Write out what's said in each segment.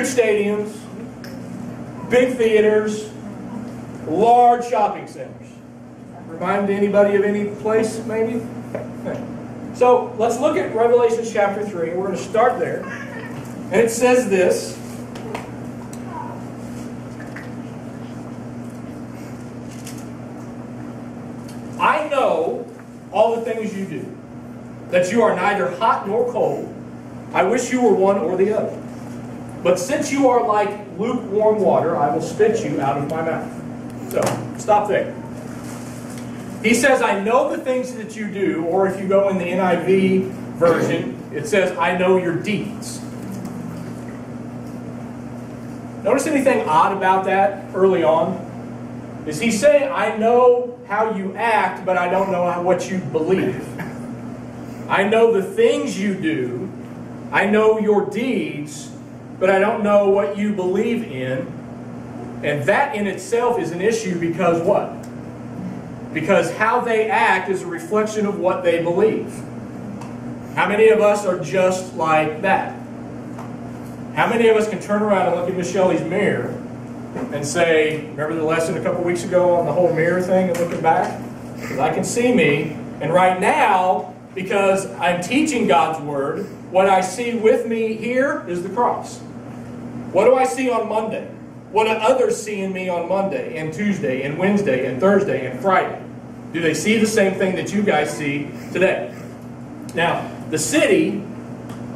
stadiums, big theaters, large shopping centers. Remind anybody of any place, maybe? Okay. So let's look at Revelation chapter 3. We're going to start there. And it says this. I know all the things you do, that you are neither hot nor cold. I wish you were one or the other. But since you are like lukewarm water, I will spit you out of my mouth. So, stop there. He says, I know the things that you do, or if you go in the NIV version, it says, I know your deeds. Notice anything odd about that early on? Is he saying, I know how you act, but I don't know what you believe? I know the things you do, I know your deeds, but I don't know what you believe in. And that in itself is an issue because what? Because how they act is a reflection of what they believe. How many of us are just like that? How many of us can turn around and look at Miss Shelley's mirror and say, remember the lesson a couple weeks ago on the whole mirror thing and looking back? Because I can see me, and right now, because I'm teaching God's Word, what I see with me here is the cross. What do I see on Monday? What do others see in me on Monday and Tuesday and Wednesday and Thursday and Friday? Do they see the same thing that you guys see today? Now, the city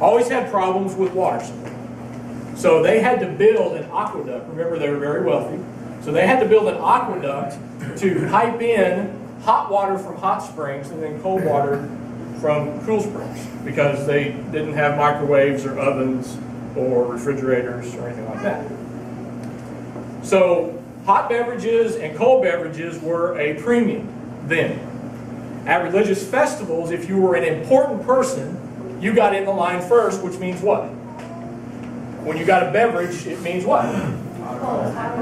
always had problems with water supply. So they had to build an aqueduct. Remember, they were very wealthy. So they had to build an aqueduct to pipe in hot water from hot springs and then cold water from cool springs, because they didn't have microwaves or ovens or refrigerators or anything like that. So hot beverages and cold beverages were a premium then. At religious festivals, if you were an important person, you got in the line first, which means what? When you got a beverage, it means what?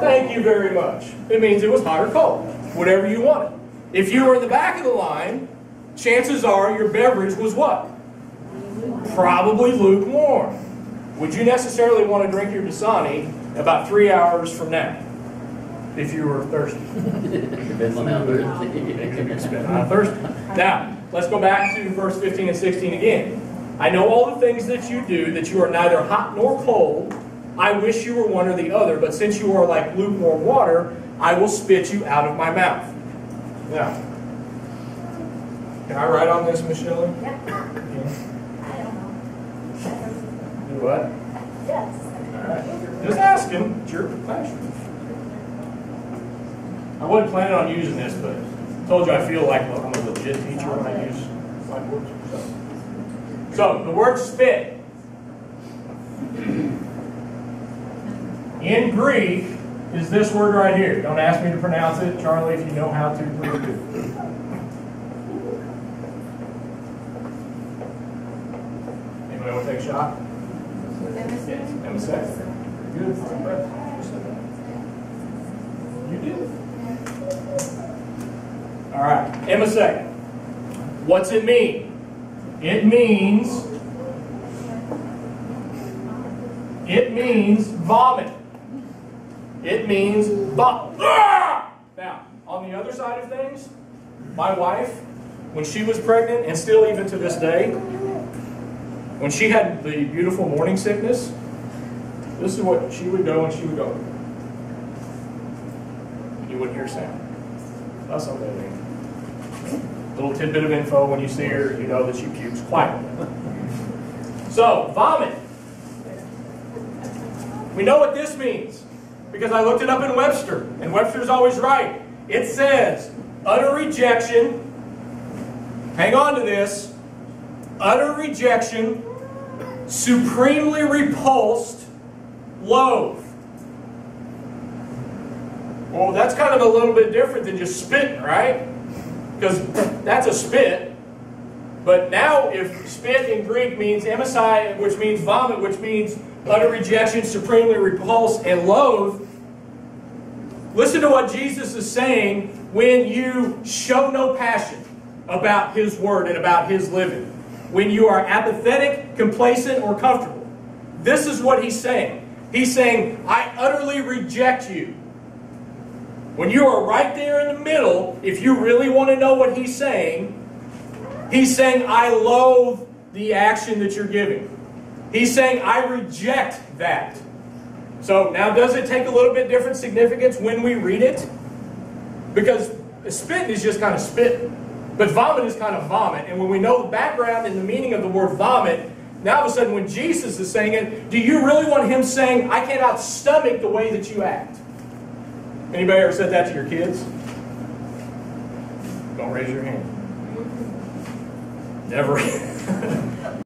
Thank you very much. It means it was hot or cold, whatever you wanted. If you were in the back of the line, chances are your beverage was what? Probably lukewarm. Would you necessarily want to drink your Dasani about 3 hours from now if you were thirsty? Depends on how thirsty. Now, let's go back to verse 15 and 16 again. I know all the things that you do, that you are neither hot nor cold. I wish you were one or the other, but since you are like lukewarm water, I will spit you out of my mouth. Now, can I write on this, Miss Shelley? Yeah. I don't know. Do what? Yes. All right. Just asking. It's your pleasure. I wasn't planning on using this, but I told you I feel like I'm a legit teacher when I use my words. So, the word spit in Greek is this word right here. Don't ask me to pronounce it, Charlie, if you know how to, please do. Anybody want to take a shot? Yes, emissaire. Good. You did. All right, emissaire. What's it mean? It means vomit. It means vomit. Now, on the other side of things, my wife, when she was pregnant, and still even to this day, when she had the beautiful morning sickness, this is what she would go, and she would go. You wouldn't hear a sound. That's not that mean. Little tidbit of info: when you see her, you know that she pukes quietly. So, vomit. We know what this means because I looked it up in Webster, and Webster's always right. It says, utter rejection, hang on to this, utter rejection, supremely repulsed, loathe. Well, that's kind of a little bit different than just spitting, right? Because that's a spit. But now if spit in Greek means emisai, which means vomit, which means utter rejection, supremely repulsed, and loathe, listen to what Jesus is saying when you show no passion about His Word and about His living. When you are apathetic, complacent, or comfortable. This is what He's saying. He's saying, I utterly reject you. When you are right there in the middle, if you really want to know what he's saying, I loathe the action that you're giving. He's saying, I reject that. So now does it take a little bit different significance when we read it? Because spitting is just kind of spitting. But vomit is kind of vomit. And when we know the background and the meaning of the word vomit, now all of a sudden when Jesus is saying it, do you really want him saying, I cannot stomach the way that you act? Anybody ever said that to your kids? Don't raise your hand. Never.